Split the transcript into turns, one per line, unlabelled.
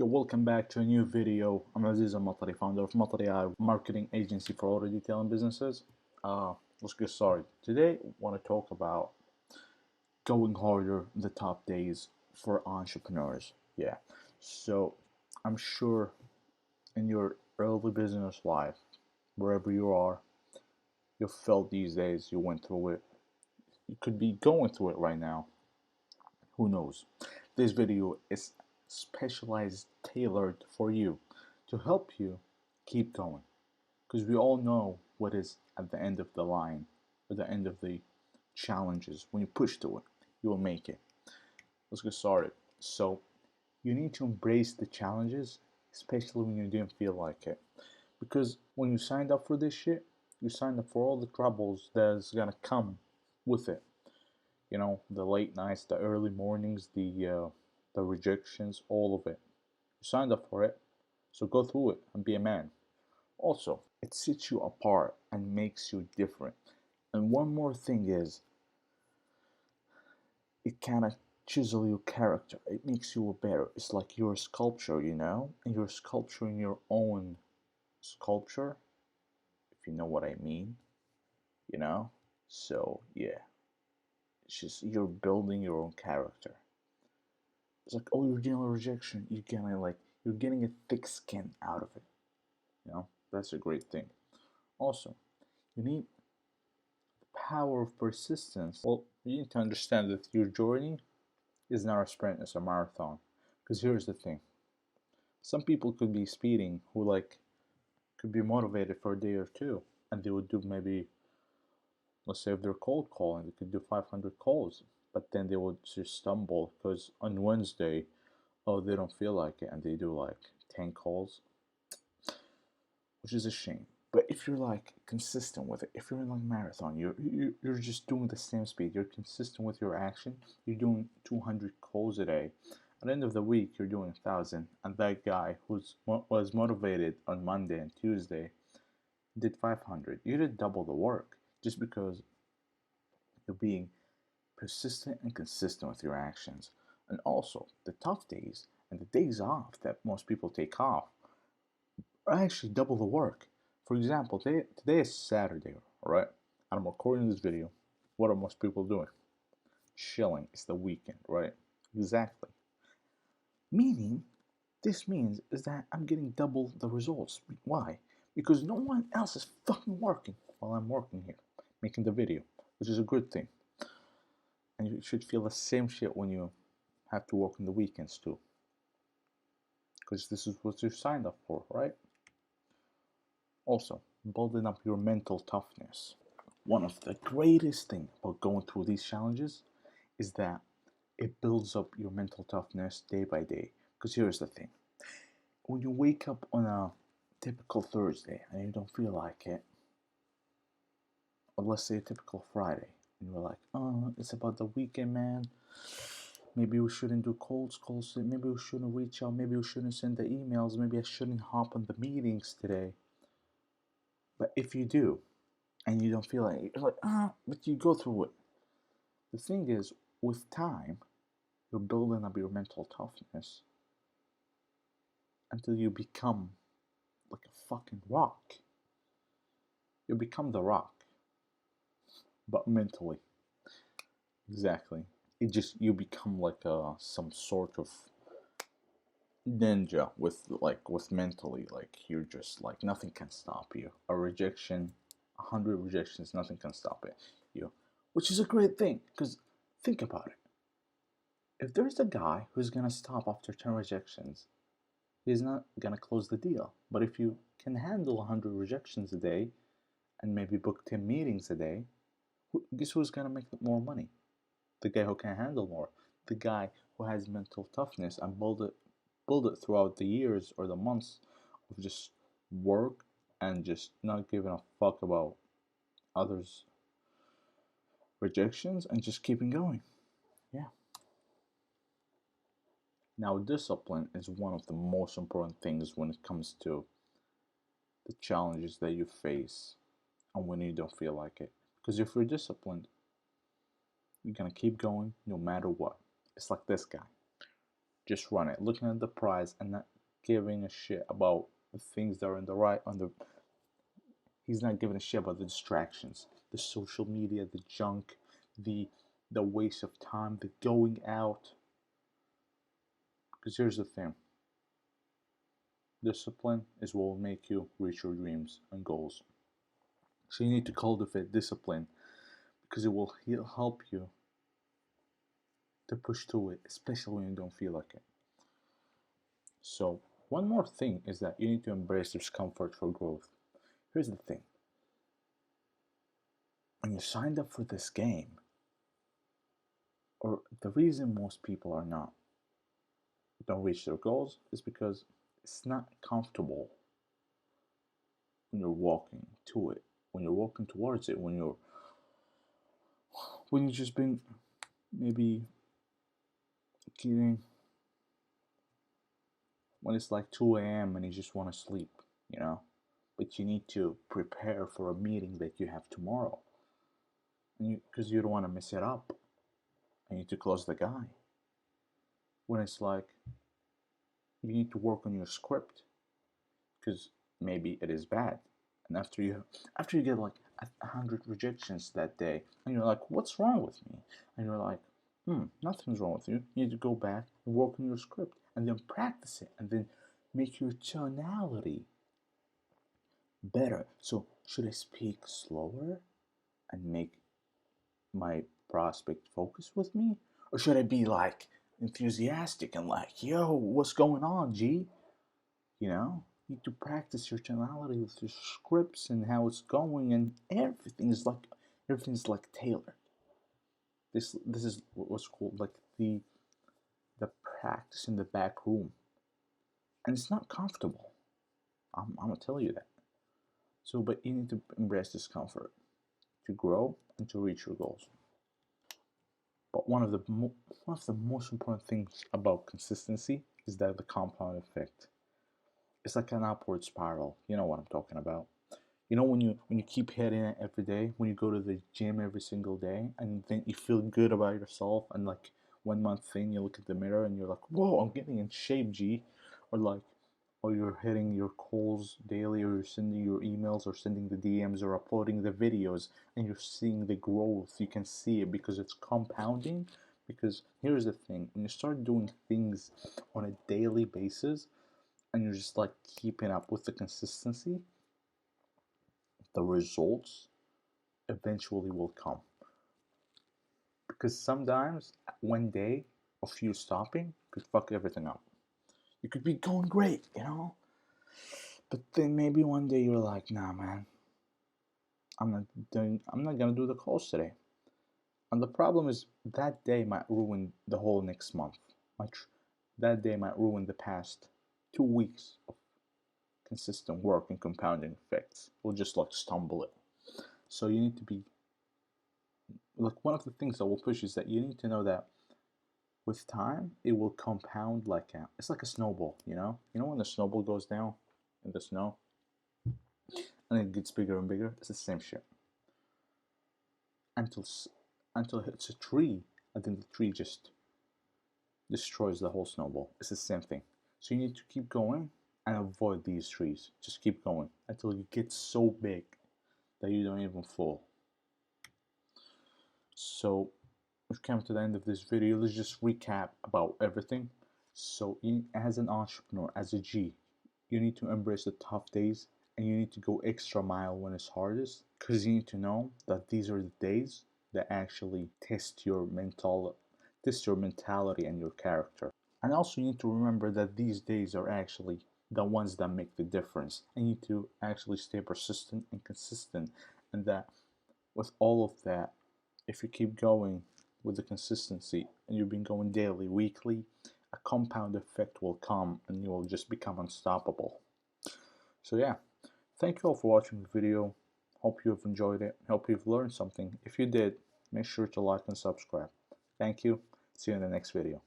Yo, welcome back to a new video. I'm Aziz MATARI, founder of MATARI, a marketing agency for auto detailing businesses. Let's get started. Today, I want to talk about going harder in the top days for entrepreneurs. Yeah, so I'm sure in your early business life, wherever you are, you felt these days, you went through it. You could be going through it right now. Who knows? This video is specialized, tailored for you to help you keep going. Because we all know what is at the end of the line, or the end of the challenges. When you push through it, you will make it. Let's get started. So, you need to embrace the challenges, especially when you didn't feel like it. Because when you signed up for this shit, you signed up for all the troubles that's gonna come with it. You know, the late nights, the early mornings, the rejections, all of it. You signed up for it, so go through it and be a man. Also, it sets you apart and makes you different. And one more thing is, it kind of chisel your character. It makes you better. It's like your sculpture, you know, and you're sculpturing your own sculpture, if you know what I mean, you know. So yeah, it's just you're building your own character. It's like, oh, you're dealing with rejection. You're getting a thick skin out of it. You know, that's a great thing. Also, you need power of persistence. Well, you need to understand that your journey is not a sprint, it's a marathon. Because here's the thing. Some people could be speeding who could be motivated for a day or two, and they would do maybe, let's say if they're cold calling, they could do 500 calls, but then they would just stumble because on Wednesday, oh, they don't feel like it, and they do like 10 calls, which is a shame. But if you're like consistent with it, if you're in like marathon, you're just doing the same speed. You're consistent with your action. You're doing 200 calls a day. At the end of the week, you're doing 1,000. And that guy was motivated on Monday and Tuesday did 500. You did double the work just because you're being persistent and consistent with your actions. And also, the tough days and the days off that most people take off are actually double the work. For example, today is Saturday, alright? And I'm recording this video. What are most people doing? Chilling. It's the weekend, right? Exactly. Meaning, this means is that I'm getting double the results. Why? Because no one else is fucking working while I'm working here, making the video, which is a good thing. And you should feel the same shit when you have to work on the weekends too. Because this is what you signed up for, right? Also, building up your mental toughness. One of the greatest things about going through these challenges is that it builds up your mental toughness day by day. Because here's the thing. When you wake up on a typical Thursday and you don't feel like it, or let's say a typical Friday, and you're like, oh, it's about the weekend, man. Maybe we shouldn't do cold calls. Maybe we shouldn't reach out. Maybe we shouldn't send the emails. Maybe I shouldn't hop on the meetings today. But if you do, and you don't feel like it, you're like, but you go through it. The thing is, with time, you're building up your mental toughness until you become like a fucking rock. You become the rock, but mentally. Exactly. You become like some sort of ninja with mentally, like you're just like nothing can stop you. A rejection, 100 rejections, nothing can stop you, which is a great thing. Because think about it. If there's a guy who's gonna stop after 10 rejections, he's not gonna close the deal. But if you can handle 100 rejections a day and maybe book 10 meetings a day, guess who's gonna make more money? The guy who can handle more, the guy who has mental toughness and build it throughout the years or the months of just work and just not giving a fuck about others' rejections and just keeping going. Yeah. Now, discipline is one of the most important things when it comes to the challenges that you face and when you don't feel like it. Because if you're disciplined, you're gonna keep going no matter what. It's like this guy. Just run it, looking at the prize and not giving a shit about the things that are in the right on the. He's not giving a shit about the distractions, the social media, the junk, the waste of time, the going out. Because here's the thing: discipline is what will make you reach your dreams and goals. So you need to cultivate discipline because it will help you to push through it, especially when you don't feel like it. So one more thing is that you need to embrace discomfort for growth. Here's the thing: when you signed up for this game, or the reason most people are not don't reach their goals is because it's not comfortable when you're walking to it, when you're walking towards it, when you've just been maybe getting when it's like 2 a.m. and you just want to sleep, you know, but you need to prepare for a meeting that you have tomorrow, and because you don't want to mess it up, and you need to close the guy. When it's like you need to work on your script because maybe it is bad, and after you get like 100 rejections that day, and you're like, what's wrong with me? And you're like, nothing's wrong with you. You need to go back and work on your script, and then practice it, and then make your tonality better. So should I speak slower and make my prospect focus with me, or should I be like enthusiastic and like, yo, what's going on, G? You know, you need to practice your tonality with your scripts and how it's going, and everything's like tailored. This is what's called like the practice in the back room, and it's not comfortable. I'm gonna tell you that. So, but you need to embrace discomfort to grow and to reach your goals. But one of the most important things about consistency is that the compound effect. It's like an upward spiral. You know what I'm talking about. You know when you keep hitting it every day, when you go to the gym every single day, and then you feel good about yourself, and like 1 month in, you look at the mirror and you're like, "Whoa, I'm getting in shape, G," or like, or you're hitting your calls daily, or you're sending your emails, or sending the DMs, or uploading the videos, and you're seeing the growth. You can see it because it's compounding. Because here's the thing: when you start doing things on a daily basis, and you're just like keeping up with the consistency, the results eventually will come. Because sometimes 1 day of you stopping could fuck everything up. You could be going great, you know? But then maybe 1 day you're like, nah man, I'm not gonna do the calls today. And the problem is that day might ruin the whole next month. That day might ruin the past 2 weeks of consistent work and compounding effects. We'll just like stumble it. So you need to be like one of the things that will push is that you need to know that with time it will compound it's like a snowball, you know when the snowball goes down in the snow and it gets bigger and bigger. It's the same shit until until it hits a tree, and then the tree just destroys the whole snowball. It's the same thing. So you need to keep going and avoid these trees. Just keep going until you get so big that you don't even fall. So we've come to the end of this video. Let's just recap about everything. So as an entrepreneur, as a G, you need to embrace the tough days, and you need to go extra mile when it's hardest, because you need to know that these are the days that actually test your mentality and your character. And also you need to remember that these days are actually the ones that make the difference. And you need to actually stay persistent and consistent, and that with all of that, if you keep going with the consistency and you've been going daily, weekly, a compound effect will come and you will just become unstoppable. So yeah, thank you all for watching the video. Hope you've enjoyed it. Hope you've learned something. If you did, make sure to like and subscribe. Thank you. See you in the next video.